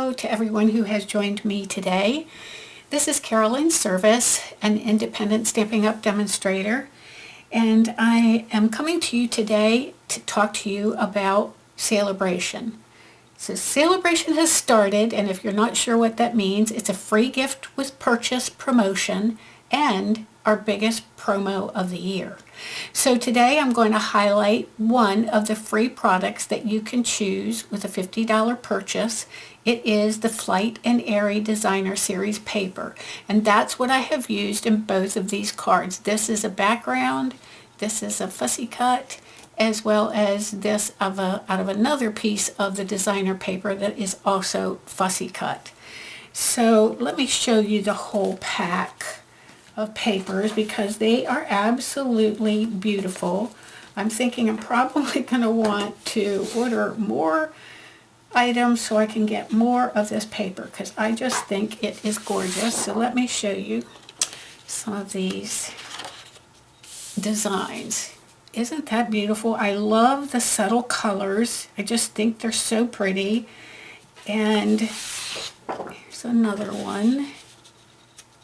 Hello to everyone who has joined me today. This is Carolyn Service, an independent Stampin' Up! Demonstrator, and I am coming to you today to talk to you about Celebration. So Celebration has started, and if you're not sure what that means, it's a free gift with purchase promotion and our biggest promo of the year. So today I'm going to highlight one of the free products that you can choose with a $50 purchase. It is the Flight and Airy Designer Series paper, and that's what I have used in both of these cards. This is a background, this is a fussy cut, as well as this out of another piece of the designer paper that is also fussy cut. So let me show you the whole pack of papers because they are absolutely beautiful. I'm thinking I'm probably going to want to order more items so I can get more of this paper because I just think it is gorgeous. So let me show you some of these designs. Isn't that beautiful? I love the subtle colors. I just think they're so pretty. And here's another one.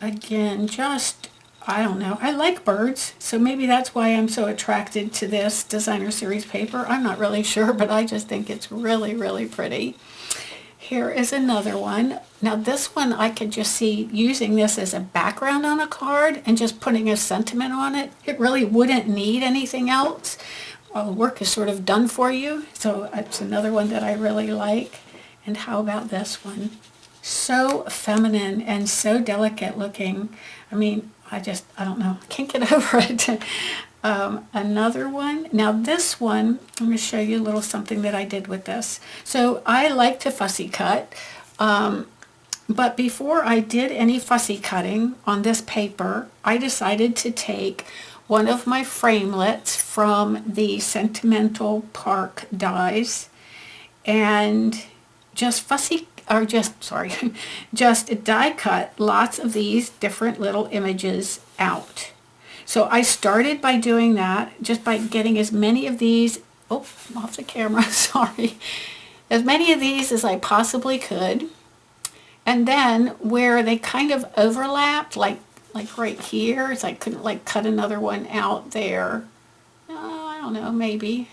Again, just, I don't know, I like birds, so maybe that's why I'm so attracted to this designer series paper. I'm not really sure, but I just think it's really, really pretty. Here is another one. Now this one I could just see using this as a background on a card and just putting a sentiment on it. It really wouldn't need anything else. All the work is sort of done for you, so it's another one that I really like. And how about this one? So feminine and so delicate looking. I mean, I don't know. I can't get over it. Another one. Now this one, I'm going to show you a little something that I did with this. So I like to fussy cut, but before I did any fussy cutting on this paper, I decided to take one of my framelits from the Sentimental Park dies and just just die cut lots of these different little images out. So I started by doing that, just by getting as many of these, oh, I'm off the camera, sorry, as many of these as I possibly could. And then where they kind of overlapped, like right here, so I couldn't like cut another one out there. I don't know, maybe.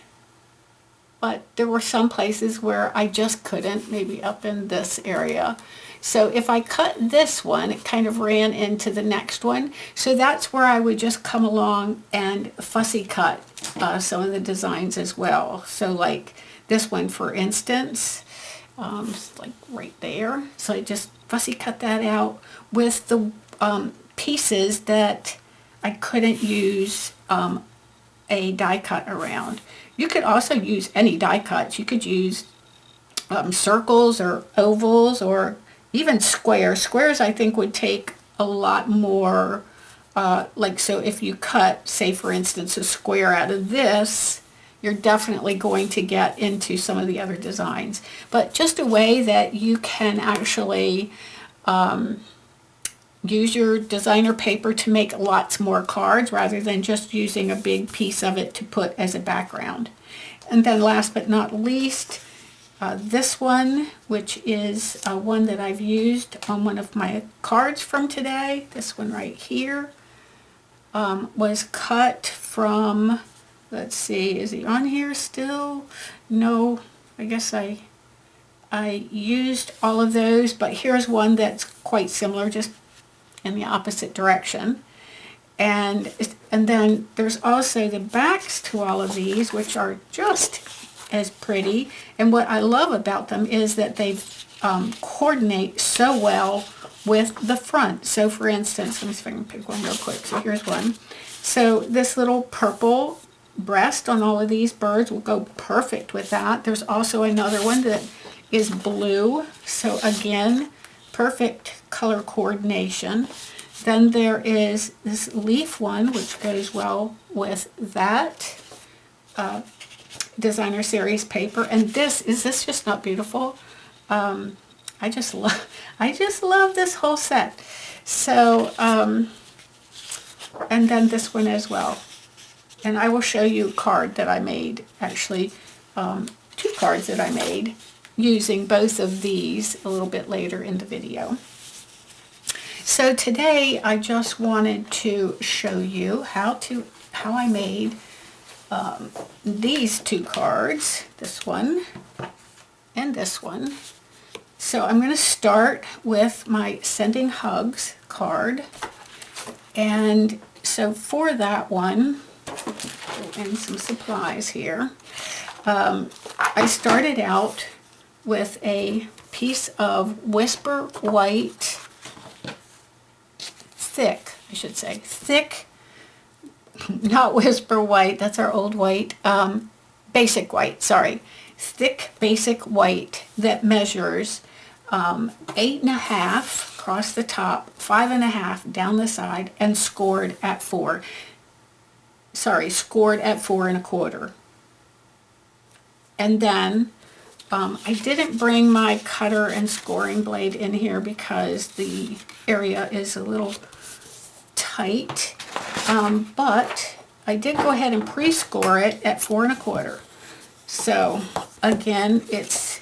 But there were some places where I just couldn't, maybe up in this area. So if I cut this one, it kind of ran into the next one. So that's where I would just come along and fussy cut some of the designs as well. So like this one, for instance, like right there. So I just fussy cut that out with the pieces that I couldn't use a die cut around. You could also use any die cuts. You could use circles or ovals or even squares. Squares I think would take a lot more, so if you cut, say for instance, a square out of this, you're definitely going to get into some of the other designs. But just a way that you can actually use your designer paper to make lots more cards rather than just using a big piece of it to put as a background. And then last but not least, this one, which is one that I've used on one of my cards from today. This one right here was cut from, let's see, is he on here still? No, I guess I used all of those, but here's one that's quite similar, just in the opposite direction. And then there's also the backs to all of these, which are just as pretty. And what I love about them is that they coordinate so well with the front. So for instance, let me see if I can pick one real quick. So here's one. So this little purple breast on all of these birds will go perfect with that. There's also another one that is blue. So again, perfect color coordination. Then there is this leaf one, which goes well with that designer series paper. And is this just not beautiful? I just love this whole set. So, and then this one as well. And I will show you a card that I made, actually, two cards that I made using both of these a little bit later in the video. So today I just wanted to show you how I made these two cards, this one and this one. So I'm going to start with my Sending Hugs card, and so for that one, and some supplies here, I started out with a piece of Whisper White, thick, not Whisper White, that's our old white, basic white, sorry, thick basic white that measures 8.5 across the top, 5.5 down the side, and scored at 4. Scored at 4.25. And then I didn't bring my cutter and scoring blade in here because the area is a little tight, but I did go ahead and pre-score it at 4.25. So again, it's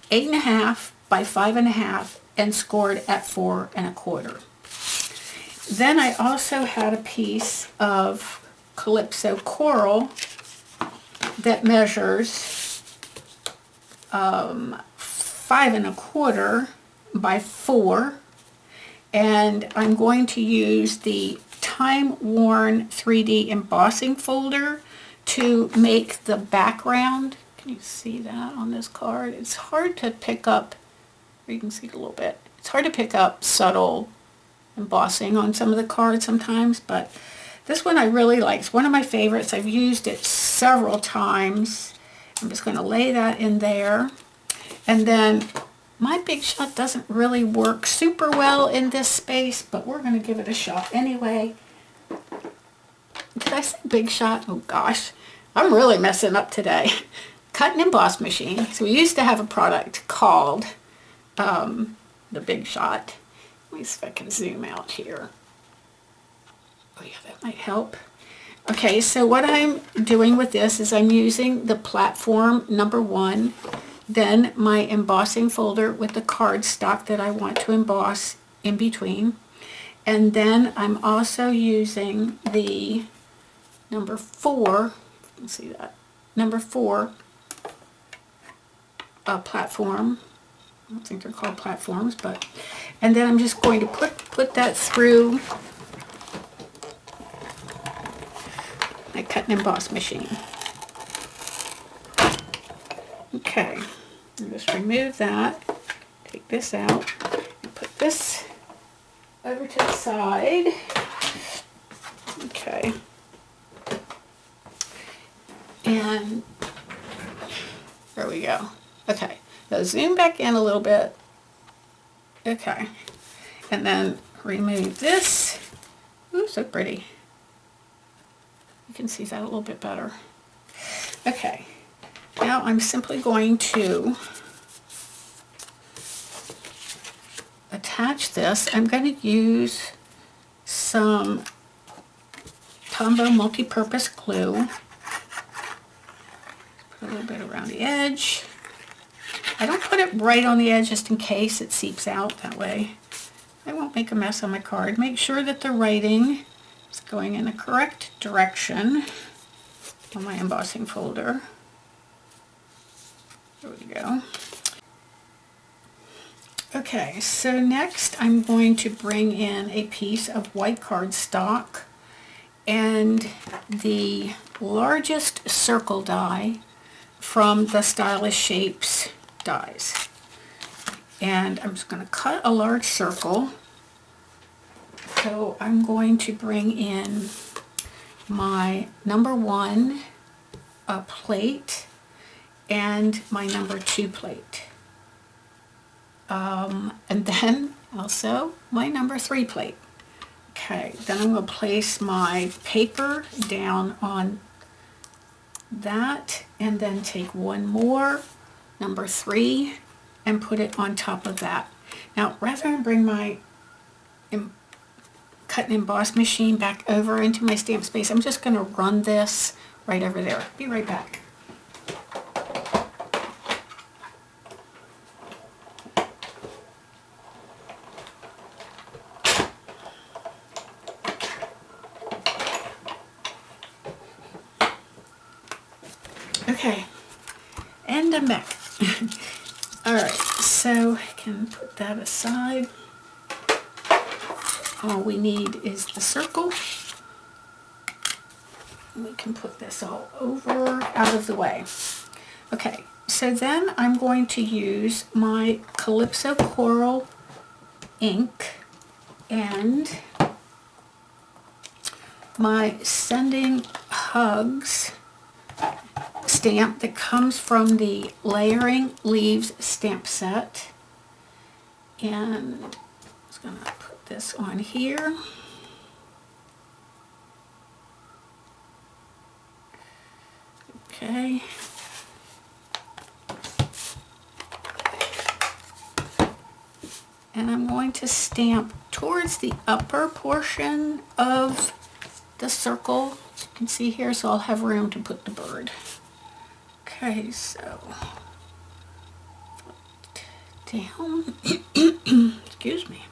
8.5 by 5.5 and scored at 4.25. Then I also had a piece of Calypso Coral that measures 5.25 by 4, and I'm going to use the Time Worn 3D embossing folder to make the background. Can you see that on this card? It's hard to pick up, you can see it a little bit. It's hard to pick up subtle embossing on some of the cards sometimes, but this one I really like. It's one of my favorites. I've used it several times. I'm just going to lay that in there. And then my Big Shot doesn't really work super well in this space, but we're going to give it a shot anyway. Did I say Big Shot? Oh gosh, I'm really messing up today. Cut and emboss machine. So we used to have a product called the Big Shot. Let me see if I can zoom out here. Oh yeah, that might help. Okay, so what I'm doing with this is I'm using the platform number 1, then my embossing folder with the cardstock that I want to emboss in between, and then I'm also using the number 4, you can see that, number 4 platform. I don't think they're called platforms, but, and then I'm just going to put that through my cut and emboss machine. Okay, I'll just remove that, take this out, and put this over to the side. Okay, and there we go. Okay, now zoom back in a little bit. Okay, and then remove this. Ooh, so pretty. You can see that a little bit better. Okay, now I'm simply going to attach this. I'm going to use some Tombow multi-purpose glue. Put a little bit around the edge. I don't put it right on the edge just in case it seeps out. That way I won't make a mess on my card. Make sure that the writing is going in the correct direction on my embossing folder. There we go. Okay, so next I'm going to bring in a piece of white cardstock and the largest circle die from the Stylish Shapes dies. And I'm just going to cut a large circle. So I'm going to bring in my number 1 plate and my number 2 plate. And then also my number 3 plate. Okay, then I'm going to place my paper down on that and then take one more, number 3, and put it on top of that. Now, rather than bring my cut and emboss machine back over into my stamp space, I'm just going to run this right over there. Be right back. Okay, and I'm back. Alright, so I can put that aside. All we need is the circle. We can put this all over, out of the way. Okay, so then I'm going to use my Calypso Coral ink and my Sending Hugs stamp that comes from the Layering Leaves stamp set. And I'm just going to put this on here. Okay. And I'm going to stamp towards the upper portion of the circle, as you can see here, so I'll have room to put the bird. Okay, so down. Excuse me.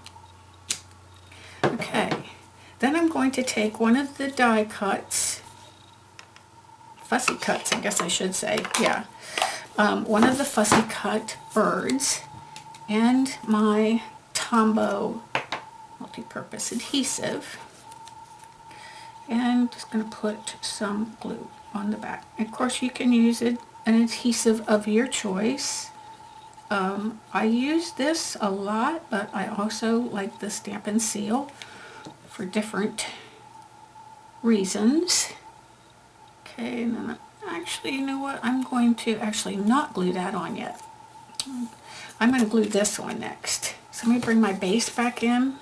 Okay, then I'm going to take one of the die cuts, fussy cuts, I guess I should say, yeah. One of the fussy cut birds and my Tombow multi-purpose adhesive, and just going to put some glue on the back. Of course, you can use an adhesive of your choice. I use this a lot, but I also like the Stampin' Seal for different reasons. Okay, and then actually, you know what? I'm going to actually not glue that on yet. I'm going to glue this one next. So let me bring my base back in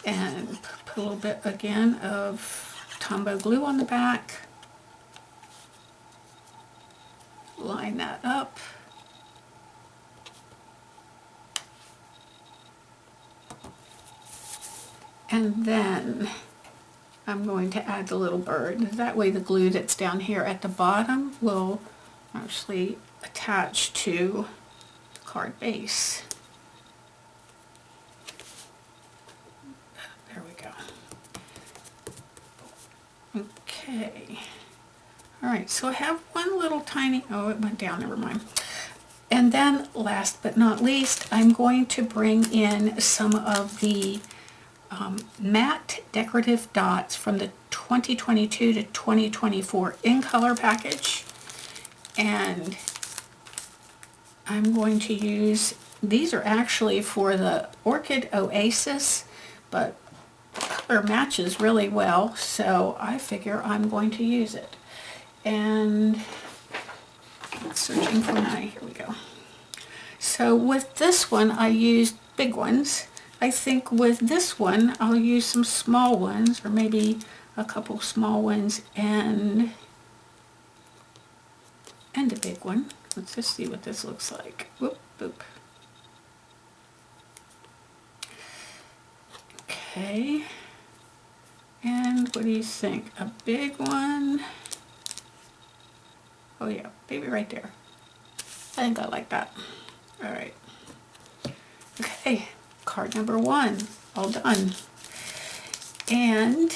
and put a little bit again of Tombow glue on the back. Line that up. And then I'm going to add the little bird. That way the glue that's down here at the bottom will actually attach to the card base. There we go. Okay. Alright, so I have one little tiny, oh, it went down, never mind. And then last but not least, I'm going to bring in some of the matte decorative dots from the 2022 to 2024 in color package. And I'm going to use, these are actually for the Orchid Oasis, but the color matches really well, so I figure I'm going to use it. And searching for my, here we go. So with this one I used big ones. I think with this one I'll use some small ones, or maybe a couple small ones and a big one. Let's just see what this looks like. Whoop, boop. Okay. And what do you think? A big one? Oh yeah, maybe right there. I think I like that. All right. Okay, card number 1, all done. And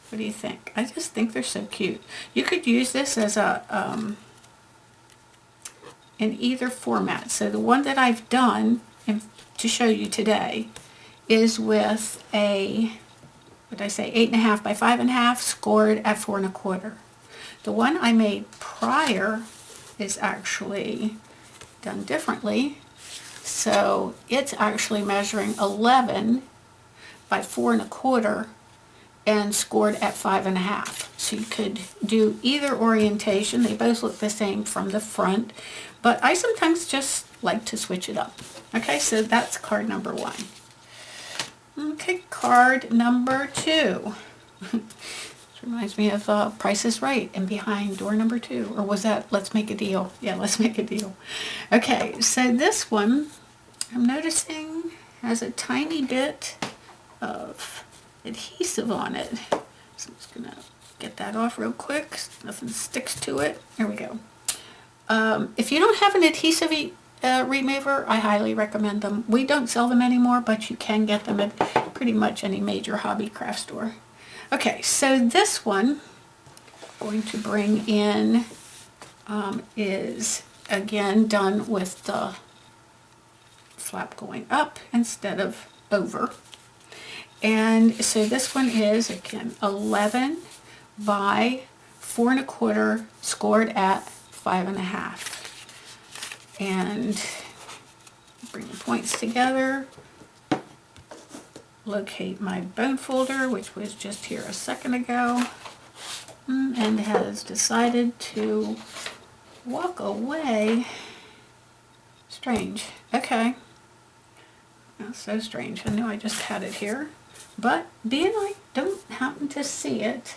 what do you think? I just think they're so cute. You could use this as a in either format. So the one that I've done to show you today is with a, what did I say, 8.5 by 5.5, scored at 4 1/4. The one I made prior is actually done differently. So it's actually measuring 11 by 4 1/4 and scored at 5.5. So you could do either orientation. They both look the same from the front, but I sometimes just like to switch it up. Okay, so that's card number 1. Okay, card number 2. Reminds me of Price is Right and Behind Door Number 2. Or was that Let's Make a Deal? Yeah, Let's Make a Deal. Okay, so this one I'm noticing has a tiny bit of adhesive on it. So I'm just going to get that off real quick. Nothing sticks to it. There we go. If you don't have an adhesive remover, I highly recommend them. We don't sell them anymore, but you can get them at pretty much any major hobby craft store. Okay, so this one going to bring in is again done with the flap going up instead of over. And so this one is again 11 by 4 1/4 scored at 5 1/2. And bring the points together, locate my bone folder, which was just here a second ago, and has decided to walk away. Strange. Okay. That's so strange. I know I just had it here, but being I don't happen to see it,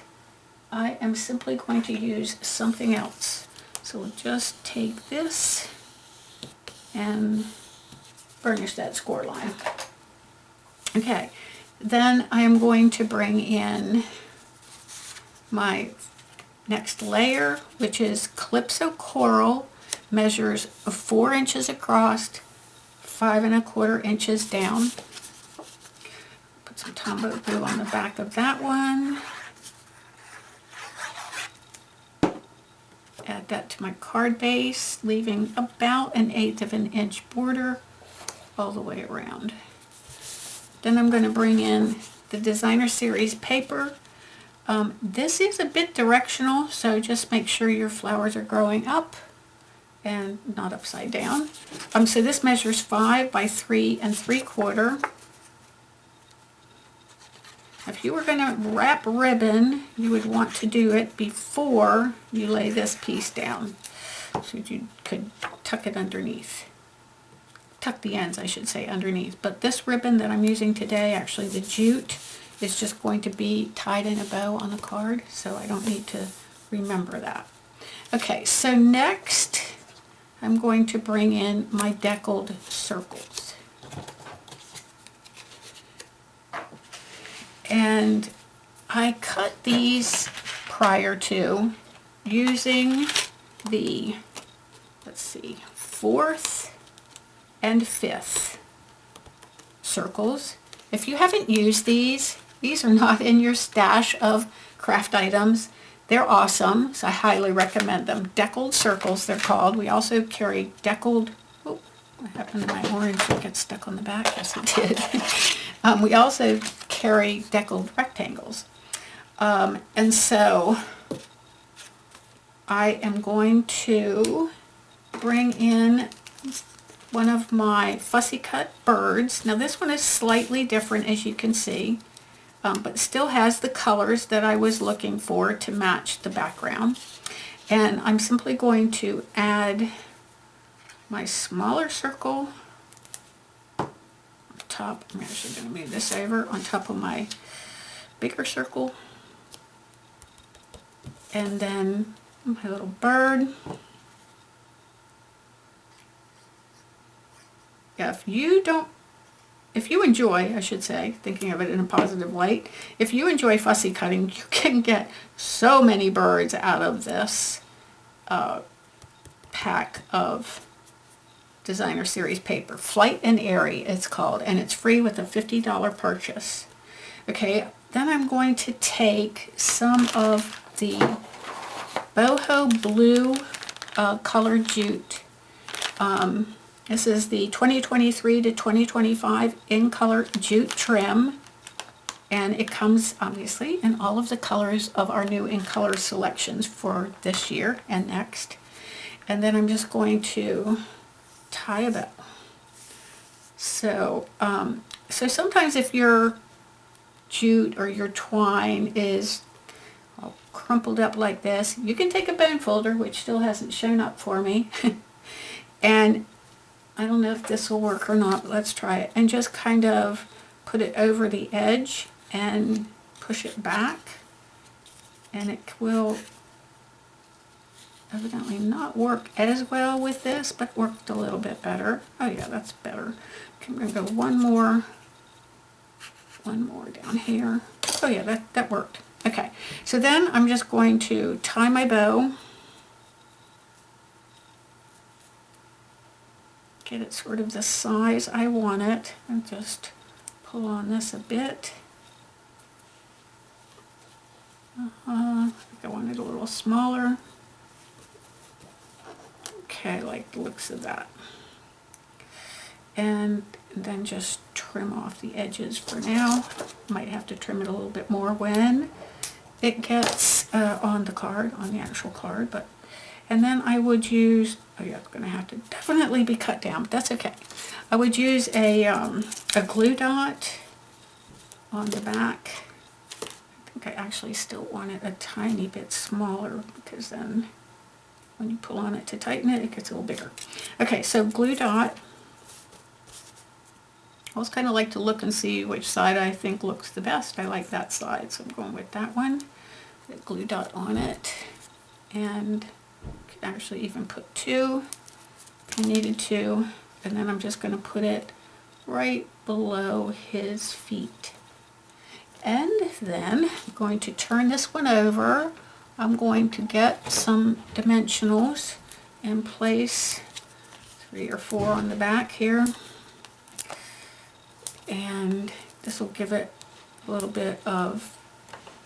I am simply going to use something else. So we'll just take this and burnish that score line. Okay, then I am going to bring in my next layer, which is Calypso Coral, measures 4 inches across, 5 1/4 inches down. Put some Tombow glue on the back of that one. Add that to my card base, leaving about 1/8 of an inch border all the way around. Then I'm going to bring in the Designer Series paper. This is a bit directional, so just make sure your flowers are growing up and not upside down. So this measures 5 by 3 3/4. If you were going to wrap ribbon, you would want to do it before you lay this piece down, so you could tuck it underneath. Tuck the ends, I should say, underneath. But this ribbon that I'm using today, actually the jute, is just going to be tied in a bow on the card, so I don't need to remember that. Okay, so next I'm going to bring in my deckled circles. And I cut these prior to using the, let's see, 4th and 5th circles. If you haven't used these are not in your stash of craft items. They're awesome, so I highly recommend them. Deckled circles, they're called. We also carry deckled, oh, what happened to my orange? It gets stuck on the back. Yes, it did. We also carry deckled rectangles. And so I am going to bring in one of my fussy cut birds. Now this one is slightly different, as you can see, but still has the colors that I was looking for to match the background. And I'm simply going to add my smaller circle on top. I'm actually going to move this over on top of my bigger circle. And then my little bird. Yeah, if you enjoy, I should say, thinking of it in a positive light, if you enjoy fussy cutting, you can get so many birds out of this pack of Designer Series paper. Flight and Airy it's called, and it's free with a $50 purchase. Okay, then I'm going to take some of the boho blue colored jute. This is the 2023 to 2025 in color jute trim, and it comes obviously in all of the colors of our new in color selections for this year and next. And then I'm just going to tie a bow. So sometimes if your jute or your twine is all crumpled up like this, you can take a bone folder, which still hasn't shown up for me, and I don't know if this will work or not, but let's try it, and just kind of put it over the edge and push it back, and it will evidently not work as well with this, but worked a little bit better. Oh yeah, that's better. Okay, I'm going to go one more down here. Oh yeah, that worked. Okay, so then I'm just going to tie my bow, get it sort of the size I want it, and just pull on this a bit. I think I want it a little smaller. Okay, I like the looks of that. And then just trim off the edges for now. Might have to trim it a little bit more when it gets on the card, on the actual card. But and then I would use, oh yeah, it's going to have to definitely be cut down, but that's okay. I would use a glue dot on the back. I think I actually still want it a tiny bit smaller, because then when you pull on it to tighten it, it gets a little bigger. Okay, so glue dot. I always kind of like to look and see which side I think looks the best. I like that side, so I'm going with that one. Put a glue dot on it, and could actually even put 2 if I needed to. And then I'm just going to put it right below his feet. And then I'm going to turn this one over. I'm going to get some dimensionals and place 3 or 4 on the back here. And this will give it a little bit of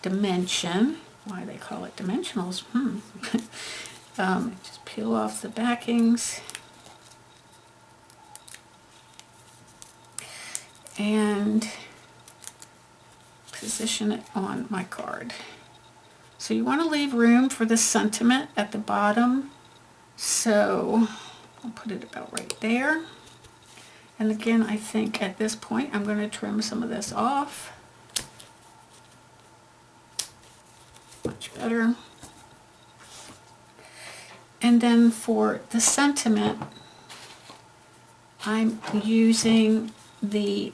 dimension. Why they call it dimensionals? Just peel off the backings. And position it on my card. So you want to leave room for the sentiment at the bottom. So I'll put it about right there. And again, I think at this point I'm going to trim some of this off. Much better. And then for the sentiment, I'm using the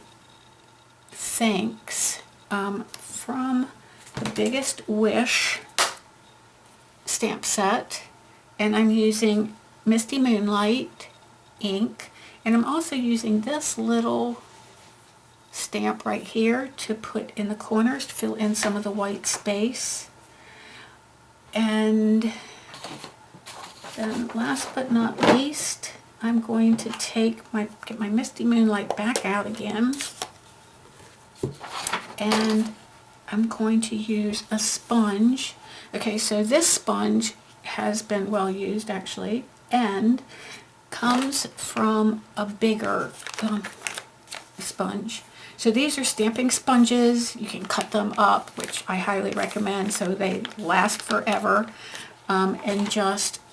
Thanks from the Biggest Wish stamp set, and I'm using Misty Moonlight ink, and I'm also using this little stamp right here to put in the corners to fill in some of the white space. And then last but not least, I'm going to get my Misty Moonlight back out again, and I'm going to use a sponge. Okay, so this sponge has been well used actually, and comes from a bigger sponge. So these are stamping sponges. You can cut them up, which I highly recommend, so they last forever. And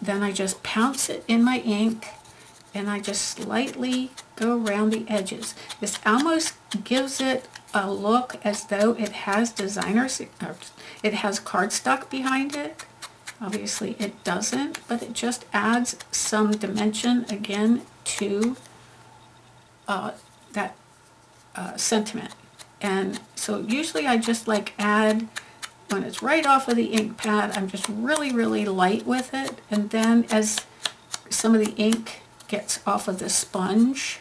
then I just pounce it in my ink, and I just slightly go around the edges. This almost gives it a look as though it has it has cardstock behind it. Obviously it doesn't, but it just adds some dimension again to that sentiment. And so usually I just add, when it's right off of the ink pad, I'm just really light with it, and then as some of the ink gets off of the sponge,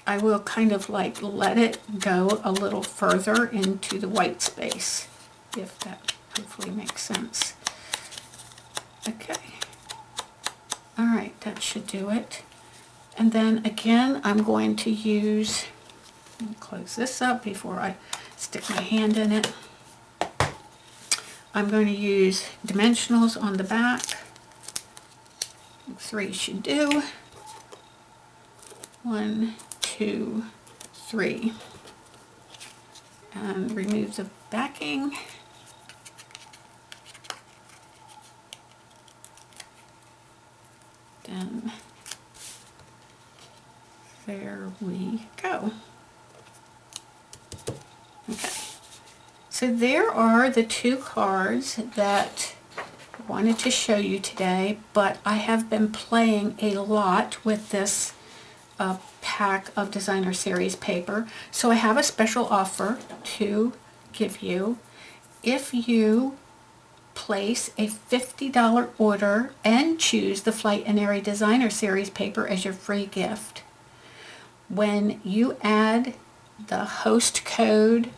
I will kind of let it go a little further into the white space, if that hopefully makes sense. Okay. All right, that should do it. And then again, I'm going to use, let me close this up before I stick my hand in it. I'm going to use dimensionals on the back. 3 should do. 1, 2, 3. And remove the backing. Then there we go. Okay. So there are the 2 cards that I wanted to show you today, but I have been playing a lot with this pack of Designer Series paper. So I have a special offer to give you. If you place a $50 order and choose the Flight and Airy Designer Series paper as your free gift, when you add the host code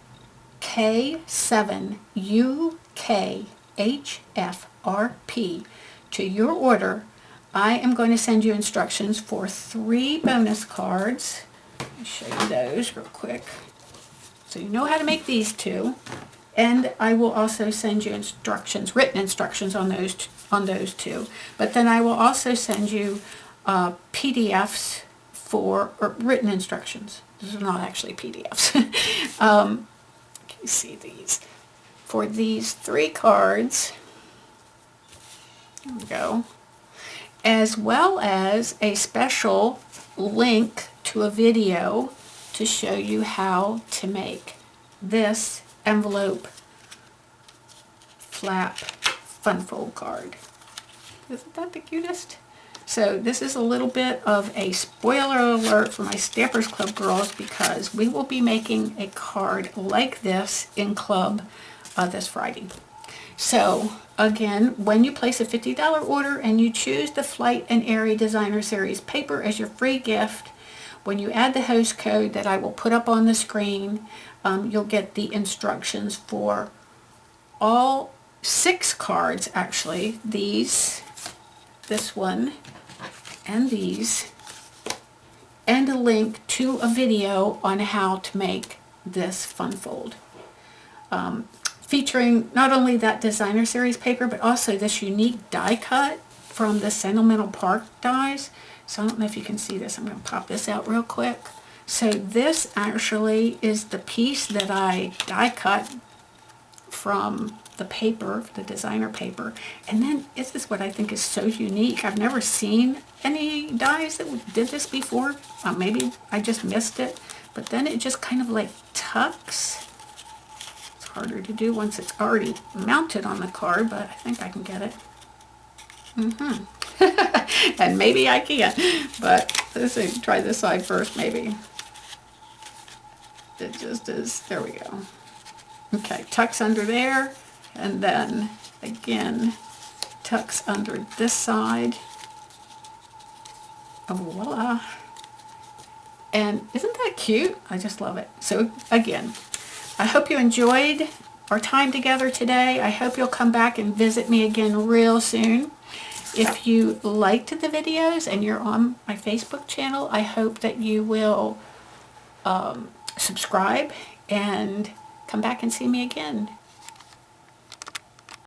K7UKHFRP to your order, I am going to send you instructions for 3 bonus cards. Let me show you those real quick. So you know how to make these two. And I will also send you instructions, written instructions on those two. But then I will also send you PDFs for written instructions. These are not actually PDFs. Can you see these? For these 3 cards, there we go, as well as a special link to a video to show you how to make this envelope flap fun fold card. Isn't that the cutest? So this is a little bit of a spoiler alert for my Stampers Club girls, because we will be making a card like this in Club this Friday. So again, when you place a $50 order and you choose the Flight and Airy Designer Series paper as your free gift, when you add the host code that I will put up on the screen, you'll get the instructions for all 6 cards, actually. These, this one, and these, and a link to a video on how to make this fun fold. Featuring not only that Designer Series paper, but also this unique die cut from the Sentimental Park dies. So I don't know if you can see this. I'm going to pop this out real quick. So this actually is the piece that I die cut from the paper, the designer paper. And then this is what I think is so unique. I've never seen any dies that did this before. Maybe I just missed it. But then it just kind of like tucks. It's harder to do once it's already mounted on the card, but I think I can get it. And maybe I can't, but let's try this side first, maybe. It just is, there we go. Okay, tucks under there, and then again, tucks under this side. Oh, voila. And isn't that cute? I just love it. So again, I hope you enjoyed our time together today. I hope you'll come back and visit me again real soon. If you liked the videos and you're on my Facebook channel, I hope that you will subscribe and come back and see me again.